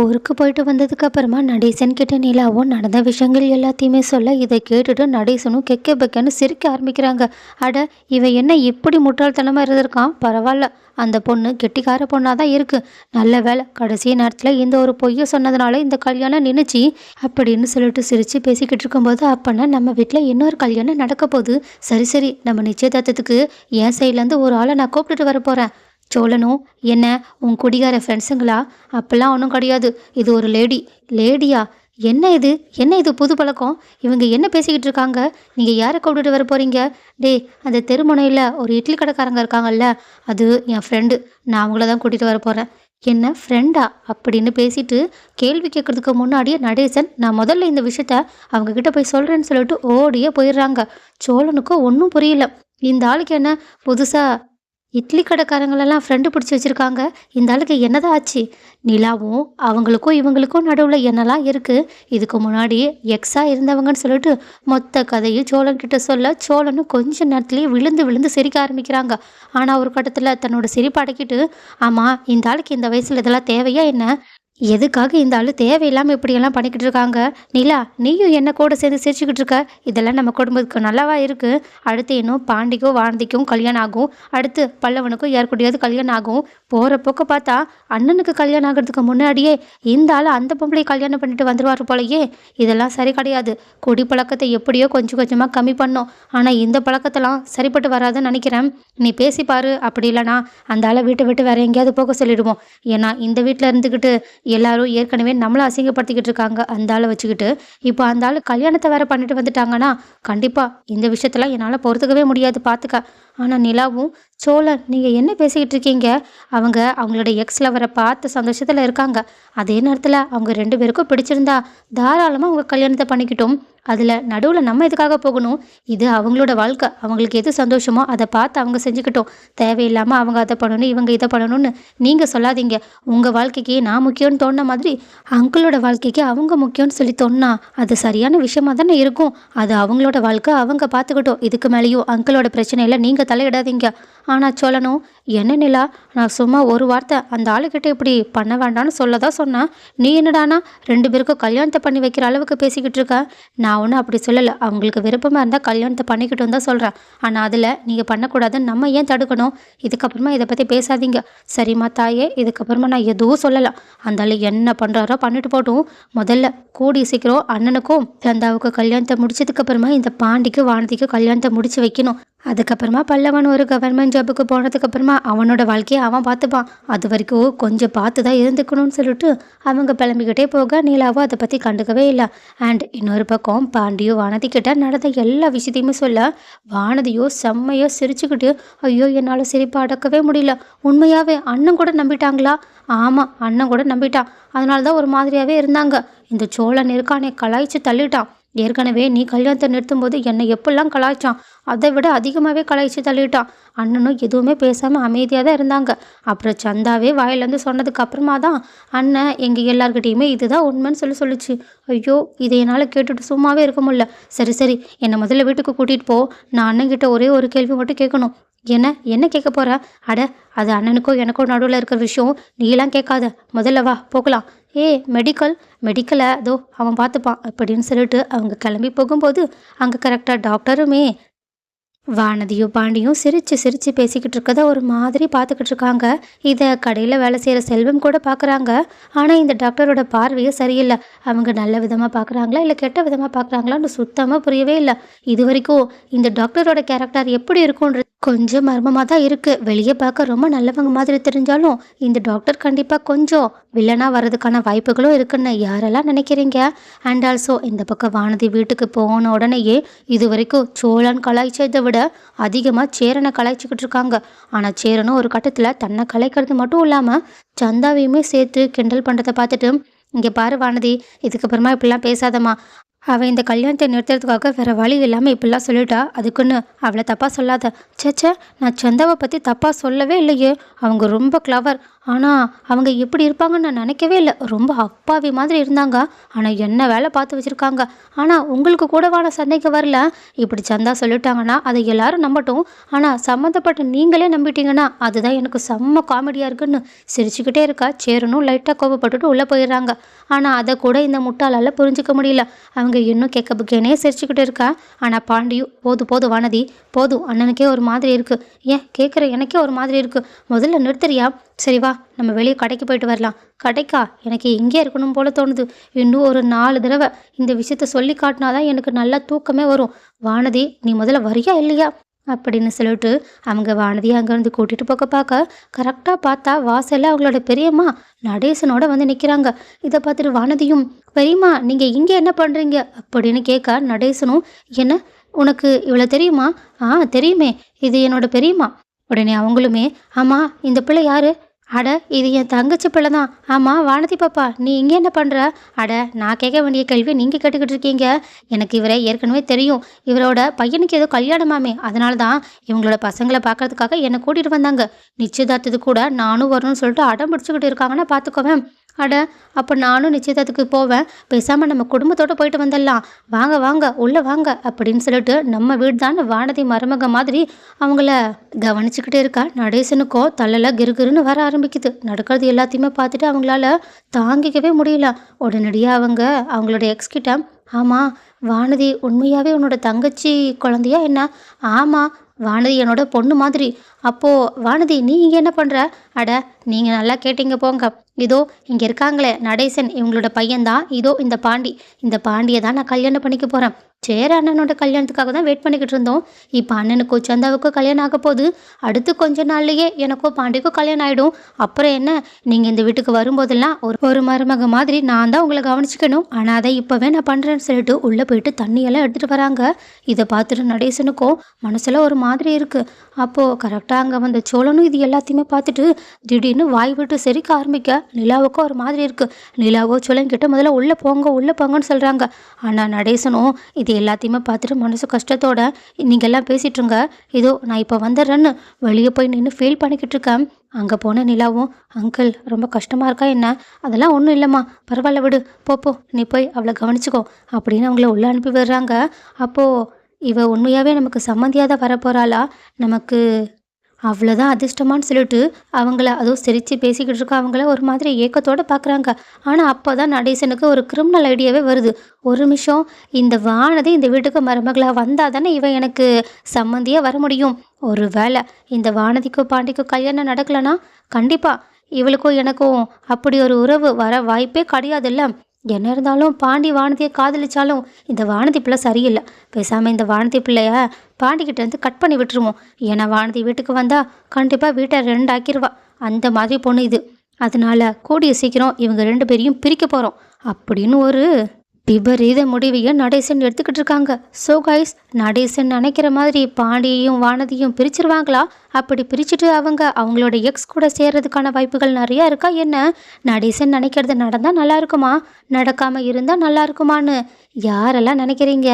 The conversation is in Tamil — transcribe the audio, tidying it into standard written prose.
ஊருக்கு போயிட்டு வந்ததுக்கு அப்புறமா நடேசன் கிட்ட நிலாவும் நடந்த விஷயங்கள் எல்லாத்தையுமே சொல்ல இதை கேட்டுட்டு நடேசனும் கெக்க பெக்கன்னு சிரிக்க ஆரம்பிக்கிறாங்க. அட, இவன் என்ன இப்படி முட்டாள்தனமா இருந்திருக்கான், பரவாயில்ல. அந்த பொண்ணு கெட்டிக்கார பொண்ணாதான் இருக்கு. நல்ல வேலை கடைசி நேரத்துல இந்த ஒரு பொய்யை சொன்னதுனால இந்த கல்யாணம் நின்னுச்சு அப்படின்னு சொல்லிட்டு சிரிச்சு பேசிக்கிட்டு இருக்கும்போது, அப்பனா நம்ம வீட்டுல இன்னொரு கல்யாணம் நடக்க போகுது. சரி சரி, நம்ம நிச்சயதார்த்தத்துக்கு என் சைட்ல இருந்து ஒரு ஆளை நான் கூப்பிட்டுட்டு வர போறேன். சோழனும், என்ன உன் குடிகார ஃப்ரெண்ட்ஸுங்களா? அப்பெல்லாம் ஒன்றும் கிடையாது. இது ஒரு லேடி. லேடியா? என்ன இது? என்ன இது புது பழக்கம்? இவங்க என்ன பேசிக்கிட்டு இருக்காங்க? நீங்கள் யாரை கூப்பிட்டுட்டு வர போகிறீங்க? டேய், அந்த தெருமுனையில் ஒரு இட்லி கடைக்காரங்க இருக்காங்கல்ல, அது என் ஃப்ரெண்டு. நான் அவங்கள தான் கூட்டிகிட்டு வர போகிறேன். என்ன ஃப்ரெண்டா அப்படின்னு பேசிட்டு கேள்வி கேட்கறதுக்கு முன்னாடியே நடேசன், நான் முதல்ல இந்த விஷயத்த அவங்க கிட்ட போய் சொல்கிறேன்னு சொல்லிட்டு ஓடியே போயிடுறாங்க. சோழனுக்கும் ஒன்றும் புரியல. இந்த ஆளுக்கு என்ன புதுசாக இட்லி கடைக்காரங்களெல்லாம் ஃப்ரெண்டு பிடிச்சி வச்சுருக்காங்க. இந்த ஆளுக்கு என்னதான் ஆச்சு? நிலாவும் அவங்களுக்கும் இவங்களுக்கும் நடுவில் என்னெல்லாம் இருக்குது, இதுக்கு முன்னாடி எக்ஸாக இருந்தவங்கன்னு சொல்லிட்டு மொத்த கதையும் சோழன் கிட்ட சொல்ல, சோழனும் கொஞ்ச நேரத்துலேயே விழுந்து விழுந்து சிரிக்க ஆரம்பிக்கிறாங்க. ஆனால் ஒரு கட்டத்தில் தன்னோட சிரிப்பை அடக்கிட்டு, ஆமாம், இந்த ஆளுக்கு இந்த வயசில் இதெல்லாம் தேவையா என்ன? எதுக்காக இந்த ஆள் தேவையில்லாமல் இப்படியெல்லாம் பண்ணிக்கிட்டு இருக்காங்க? நிலா, நீயும் என்ன கூட சேர்ந்து சிரிச்சுக்கிட்டு இருக்க? இதெல்லாம் நம்ம குடும்பத்துக்கு நல்லாவா இருக்குது? அடுத்து இன்னும் பாண்டிக்கும் வானதிக்கும் கல்யாணம் ஆகும். அடுத்து பல்லவனுக்கும் யாருக்கூடையாவது கல்யாணம் ஆகும். போகிற போக்க பார்த்தா அண்ணனுக்கு கல்யாணம் ஆகிறதுக்கு முன்னாடியே இந்த ஆள் அந்த பொம்பளை கல்யாணம் பண்ணிட்டு வந்துடுவார் போலயே. இதெல்லாம் சரி கிடையாது. குடி பழக்கத்தை எப்படியோ கொஞ்சம் கொஞ்சமாக கம்மி பண்ணோம். ஆனால் இந்த பழக்கத்தெல்லாம் சரிப்பட்டு வராதுன்னு நினைக்கிறேன். நீ பேசிப்பாரு. அப்படி இல்லைனா அந்த ஆளை வீட்டை விட்டு வேற எங்கேயாவது போக சொல்லிடுவோம். ஏன்னா இந்த வீட்டில் இருந்துக்கிட்டு எல்லாரும் ஏற்கனவே நம்மளை அசிங்கப்படுத்திக்கிட்டு இருக்காங்க. அந்த ஆளை வச்சுக்கிட்டு இப்போ அந்த ஆள் கல்யாணத்தை வேற பண்ணிட்டு வந்துட்டாங்கன்னா கண்டிப்பாக இந்த விஷயத்தெல்லாம் என்னால் பொறுத்துக்கவே முடியாது, பார்த்துக்க. ஆனால் நிலாவும், சோழன், நீங்கள் என்ன பேசிக்கிட்டு இருக்கீங்க? அவங்க அவங்களோட எக்ஸ் லவரை பார்த்து சந்தோஷத்தில் இருக்காங்க. அதே நேரத்தில் அவங்க 2 பேருக்கும் பிடிச்சிருந்தா தாராளமாக அவங்க கல்யாணத்தை பண்ணிக்கிட்டோம். அதில் நடுவில் நம்ம எதுக்காக போகணும்? இது அவங்களோட வாழ்க்கை. அவங்களுக்கு எது சந்தோஷமோ அதை பார்த்து அவங்க செஞ்சுக்கிட்டோம். தேவையில்லாமல் அவங்க அதை பண்ணணும், இவங்க இதை பண்ணணும்னு நீங்கள் சொல்லாதீங்க. உங்கள் வாழ்க்கைக்கு நான் முக்கியம்னு தோணுன மாதிரி அங்கிளோட வாழ்க்கைக்கு அவங்க முக்கியம்னு சொல்லி தோணுனா அது சரியான விஷயமா தானே இருக்கும். அது அவங்களோட வாழ்க்கை, அவங்க பார்த்துக்கிட்டோம். இதுக்கு மேலேயும் அங்கிளோட பிரச்சனையில் நீங்கள் தலையிடாதீங்க. ஆனால் சொல்லணும், என்ன நிலா, நான் சும்மா ஒரு வார்த்தை அந்த ஆளுக்கிட்ட இப்படி பண்ண வேண்டாம்னு சொல்லதான் சொன்னேன். நீ என்னடானா 2 பேருக்கும் கல்யாணத்தை பண்ணி வைக்கிற அளவுக்கு பேசிக்கிட்டு இருக்க. நான் ஒன்றும் அப்படி சொல்லலை. அவங்களுக்கு விருப்பமாக இருந்தால் கல்யாணத்தை பண்ணிக்கிட்டு தான் சொல்கிறேன். ஆனால் அதில் நீங்கள் பண்ணக்கூடாதுன்னு நம்ம ஏன் தடுக்கணும்? இதுக்கப்புறமா இதை பற்றி பேசாதீங்க. சரிம்மா தாயே, இதுக்கப்புறமா நான் எதுவும் சொல்லலாம். அந்த ஆள் என்ன பண்ணுறாரோ பண்ணிட்டு போட்டும். முதல்ல கூடி சீக்கிரம் அண்ணனுக்கும் சந்தாவுக்கு கல்யாணத்தை முடிச்சதுக்கப்புறமா இந்த பாண்டிக்கு வானதிக்கு கல்யாணத்தை முடிச்சு வைக்கணும். அதுக்கப்புறமா பல்லவன் ஒரு கவர்மெண்ட் ஜாபுக்கு போனதுக்கப்புறமா அவனோட வாழ்க்கையை அவன் பார்த்துப்பான். அது வரைக்கும் கொஞ்சம் பார்த்து தான் இருந்துக்கணும்னு சொல்லிட்டு அவங்க கிளம்பிக்கிட்டே போக நிலாவும் அதை பற்றி கண்டுக்கவே இல்லை. அண்ட் இன்னொரு பக்கம் பாண்டியோ வானதி கிட்ட நடந்த எல்லா விஷயத்தையுமே சொல்ல, வானதியோ செம்மையோ சிரிச்சுக்கிட்டு, ஐயோ, என்னால் சிரிப்பை அடக்கவே முடியல. உண்மையாகவே அண்ணன் கூட நம்பிட்டாங்களா? ஆமாம், அண்ணன் கூட நம்பிட்டான். அதனால தான் ஒரு மாதிரியாகவே இருந்தாங்க. இந்த சோழன் இருக்கானே, கலாய்ச்சி தள்ளிட்டான். ஏற்கனவே நீ கல்யாணத்தை நிறுத்தும் போது என்னை எப்படிலாம் கலாய்ச்சான், அதை விட அதிகமாகவே கலாய்ச்சி தள்ளிட்டான். அண்ணனும் எதுவுமே பேசாமல் அமைதியாக தான் இருந்தாங்க. அப்புறம் சந்தாவே வாயிலேருந்து சொன்னதுக்கு அப்புறமா தான் அண்ணன் எங்கள் எல்லார்கிட்டையுமே இதுதான் உண்மைன்னு சொல்லிச்சு. ஐயோ, இதை என்னால் கேட்டுட்டு சும்மாவே இருக்க முடியல. சரி சரி, என்னை முதல்ல வீட்டுக்கு கூட்டிகிட்டு போ. நான் அண்ணன்கிட்ட ஒரே ஒரு கேள்வி மட்டும் கேட்கணும். என்ன கேட்க போகிற? அட, அது அண்ணனுக்கோ எனக்கோ நடுவில் இருக்கிற விஷயம். நீலாம் கேட்காத, முதல்ல வா போகலாம். மெடிக்கலை அதோ அவன் பார்த்துப்பான் அப்படின்னு சொல்லிட்டு அவங்க கிளம்பி போகும்போது அங்கே கரெக்டாக டாக்டருமே வானதியும் பாண்டியும் சிரித்து சிரித்து பேசிக்கிட்டு இருக்கதை ஒரு மாதிரி பார்த்துக்கிட்டு இருக்காங்க. இதை கடையில் வேலை செய்கிற செல்வம் கூட பார்க்குறாங்க. ஆனால் இந்த டாக்டரோட பார்வையே சரியில்லை. அவங்க நல்ல விதமாக பார்க்குறாங்களா இல்லை கெட்ட விதமாக பார்க்குறாங்களான்னு சுத்தமாக புரியவே இல்லை. இது வரைக்கும் இந்த டாக்டரோட கேரக்டர் எப்படி இருக்கும்ன்றது கொஞ்சம் மர்மமாக தான் இருக்குது. வெளியே பார்க்க ரொம்ப நல்லவங்க மாதிரி தெரிஞ்சாலும் இந்த டாக்டர் கண்டிப்பாக கொஞ்சம் வில்லனாக வர்றதுக்கான வாய்ப்புகளும் இருக்குன்னு யாரெல்லாம் நினைக்கிறீங்க? அண்ட் ஆல்சோ இந்த பக்கம் வானதி வீட்டுக்கு போன உடனேயே இது வரைக்கும் சோழன் கலாய்ச்சதை விட அதிகமாக சேரனை கலாய்ச்சிக்கிட்டு இருக்காங்க. ஆனால் சேரனும் ஒரு கட்டத்தில் தன்னை கலாய்க்கிறது மட்டும் இல்லாமல் சந்தாவையுமே சேர்த்து கிண்டல் பண்ணுறதை பார்த்துட்டு, இங்கே பாரு வானதி, இதுக்கப்புறமா இப்படிலாம் பேசாதம்மா. அவள் இந்த கல்யாணத்தை நிறுத்துறதுக்காக வேறு வழி இல்லாமல் இப்படிலாம் சொல்லிட்டா. அதுக்குன்னு அவளை தப்பாக சொல்லாத. சேச்சே, நான் சந்தாவை பற்றி தப்பாக சொல்லவே இல்லையே. அவங்க ரொம்ப கிளவர். ஆனால் அவங்க எப்படி இருப்பாங்கன்னு நான் நினைக்கவே இல்லை. ரொம்ப அப்பாவி மாதிரி இருந்தாங்க. ஆனால் என்ன வேலை பார்த்து வச்சுருக்காங்க. ஆனால் உங்களுக்கு கூடவான சந்தேகம் வரல. இப்படி சந்தா சொல்லிட்டாங்கன்னா அதை எல்லாரும் நம்பட்டும். ஆனால் சம்மந்தப்பட்ட நீங்களே நம்பிட்டீங்கன்னா அதுதான் எனக்கு செம்ம காமெடியாக இருக்குன்னு சிரிச்சுக்கிட்டே இருக்கா. சேரனும் லைட்டாக கோபப்பட்டுட்டு உள்ளே போயிடுறாங்க. ஆனால் அதை கூட இந்த முட்டாளால் புரிஞ்சிக்க முடியல. அவங்க இன்னும் கேட்க புக்கேனே சிரிச்சுக்கிட்டு இருக்கா. ஆனால் பாண்டியும் போதும் போதும் வானதி போதும், அண்ணனுக்கே ஒரு மாதிரி இருக்குது. ஏன் கேட்குற எனக்கே ஒரு மாதிரி இருக்குது. முதல்ல நிறுத்துறியா? சரி வா நம்ம வெளியே கடைக்கு போயிட்டு வரலாம். கடைக்கா? எனக்கு இங்கே இருக்கணும் போல தோணுது. இன்னும் ஒரு 4 தடவை இந்த விஷயத்த சொல்லி காட்டினாதான் எனக்கு நல்லா தூக்கமே வரும். வானதி நீ முதல்ல வரியா இல்லையா அப்படின்னு சொல்லிட்டு அவங்க வானதியை அங்கேருந்து கூட்டிகிட்டு போக பார்க்க கரெக்டாக பார்த்தா வாசல்ல அவங்களோட பெரியம்மா நடேசனோட வந்து நிற்கிறாங்க. இதை பார்த்துட்டு வானதியும் பெரியம்மா நீங்கள் இங்கே என்ன பண்ணுறீங்க அப்படின்னு கேட்க நடேசனும் என்ன உனக்கு இவ்வளோ தெரியுமா? தெரியுமே, இது என்னோட பெரியம்மா. உடனே அவங்களுமே ஆமாம் இந்த பிள்ளை யாரு? அட இது என் தங்கச்சி பிள்ளை தான். ஆமாம் வானதி பாப்பா நீ இங்கே என்ன பண்ணுற? அட நான் கேட்க வேண்டிய கேள்வியை நீங்கள் கேட்டுக்கிட்டு இருக்கீங்க. எனக்கு இவரை ஏற்கனவே தெரியும். இவரோட பையனுக்கு ஏதோ கல்யாணமாமே, அதனால தான் இவங்களோட பசங்களை பார்க்கறதுக்காக என்னை கூட்டிகிட்டு வந்தாங்க. நிச்சயதார்த்தத்துக்கு கூட நானும் வரணும்னு சொல்லிட்டு அடம் பிடிச்சிக்கிட்டு இருக்காங்கன்னா பார்த்துக்கோவேன். அட அப்போ நானும் நிச்சயதார்த்தத்துக்கு போவேன். பேசாமல் நம்ம குடும்பத்தோடு போயிட்டு வந்துடலாம். வாங்க வாங்க உள்ளே வாங்க அப்படின்னு சொல்லிட்டு நம்ம வீடு தான் வானதி மருமக மாதிரி அவங்கள கவனிச்சுக்கிட்டே இருக்கா. நடேசனுக்கோ தலையில் கிருகிருன்னு வர ஆரம்பிக்குது. நடக்கிறது எல்லாத்தையுமே பார்த்துட்டு அவங்களால தாங்கிக்கவே முடியல. உடனடியாக அவங்களோட எக்ஸ்கிட்ட ஆமாம் வானதி உண்மையாகவே உன்னோட தங்கச்சி குழந்தையா என்ன? ஆமாம் வானதி என்னோட பொண்ணு மாதிரி. அப்போது வானதி நீ இங்கே என்ன பண்ணுற? அட நீங்கள் நல்லா கேட்டீங்க போங்க. இதோ இங்கே இருக்காங்களே நடேசன் இவங்களோட பையன்தான். இதோ இந்த பாண்டி. இந்த பாண்டியை தான் நான் கல்யாணம் பண்ணிக்க போகிறேன். சேர அண்ணனோட கல்யாணத்துக்காக தான் வெயிட் பண்ணிக்கிட்டு இருந்தோம். இப்போ அண்ணனுக்கோ சந்தாவுக்கோ கல்யாணம் ஆக போகுது. அடுத்து கொஞ்ச நாள்லையே எனக்கோ பாண்டிக்கோ கல்யாணம் ஆகிடும். அப்புறம் என்ன, நீங்கள் இந்த வீட்டுக்கு வரும்போதெல்லாம் ஒரு மருமக மாதிரி நான் தான் உங்களை கவனிச்சிக்கணும். ஆனால் அதை இப்போவே நான் பண்ணுறேன்னு சொல்லிட்டு உள்ளே போயிட்டு தண்ணியெல்லாம் எடுத்துகிட்டு வராங்க. இதை பார்த்துட்டு நடேசனுக்கோ மனசில் ஒரு மாதிரி இருக்குது. அப்போது கரெக்டாக அங்கே வந்த சோழனும் இது எல்லாத்தையுமே பார்த்துட்டு திடீர்னு வாய் விட்டு சிரிக்க ஆரம்பிக்க நிலாவுக்கும் ஒரு மாதிரி இருக்குது. நிலாவோ சோழன் கிட்ட முதல்ல உள்ளே போங்கன்னு சொல்கிறாங்க. ஆனால் நடேசனும் இது எல்லாத்தையுமே பார்த்துட்டு மனசு கஷ்டத்தோட நீங்கள்லாம் பேசிட்டுருங்க, இதோ நான் இப்போ வந்துடுறேன்னு வெளியே போய் நின்று ஃபீல் பண்ணிக்கிட்டு இருக்கேன். அங்கே போன நிலாவும் அங்கிள் ரொம்ப கஷ்டமாக இருக்கா என்ன? அதெல்லாம் ஒன்றும் இல்லைம்மா, பரவாயில்ல விடு, போ நீ போய் அவளை கவனிச்சிக்கோ அப்படின்னு அவங்கள உள்ளே அனுப்பி விடுறாங்க. அப்போது இவ உண்மையாகவே நமக்கு சம்மந்தியாக தான் வரப்போகிறாளா? நமக்கு அவ்வளோதான் அதிர்ஷ்டமானு சொல்லிட்டு அவங்கள அதுவும் சிரித்து பேசிக்கிட்டு இருக்க அவங்கள ஒரு மாதிரி ஏக்கத்தோடு பார்க்குறாங்க. ஆனால் அப்போ தான் நடேசனுக்கு ஒரு கிரிமினல் ஐடியாவே வருது. ஒரு நிமிஷம், இந்த வானதி இந்த வீட்டுக்கு மருமகளாக வந்தால் தானே இவன் எனக்கு சம்மந்தியாக வர முடியும். ஒரு வேளை இந்த வானதிக்கும் பாண்டிக்கும் கல்யாணம் நடக்கலைன்னா கண்டிப்பாக இவளுக்கும் எனக்கும் அப்படி ஒரு உறவு வர வாய்ப்பே கிடையாதுல்ல. என்ன இருந்தாலும் பாண்டி வானதியை காதலிச்சாலும் இந்த வானதி பிள்ளை சரியில்லை. பேசாமல் இந்த வானதி பிள்ளைய பாண்டிக்கிட்டேருந்து கட் பண்ணி விட்டுருவோம். ஏன்னா வானதி வீட்டுக்கு வந்தால் கண்டிப்பாக வீட்டை 2 ஆக்கிடுவா. அந்த மாதிரி பொண்ணு இது. அதனால கூடிய சீக்கிரம் இவங்க 2 பேரையும் பிரிக்க போகிறோம் அப்படின்னு ஒரு விபரீத முடிவையை நடேசன் எடுத்துக்கிட்டு இருக்காங்க. ஸோ கைஸ், நடேசன் நினைக்கிற மாதிரி பாண்டியையும் வானதியும் பிரிச்சிருவாங்களா? அப்படி பிரிச்சுட்டு அவங்களோட எக்ஸ் கூட சேர்றதுக்கான வாய்ப்புகள் நிறையா இருக்கா என்ன? நடேசன் நினைக்கிறது நடந்தால் நல்லா இருக்குமா? நடக்காமல் இருந்தால் நல்லா இருக்குமான்னு யாரெல்லாம் நினைக்கிறீங்க?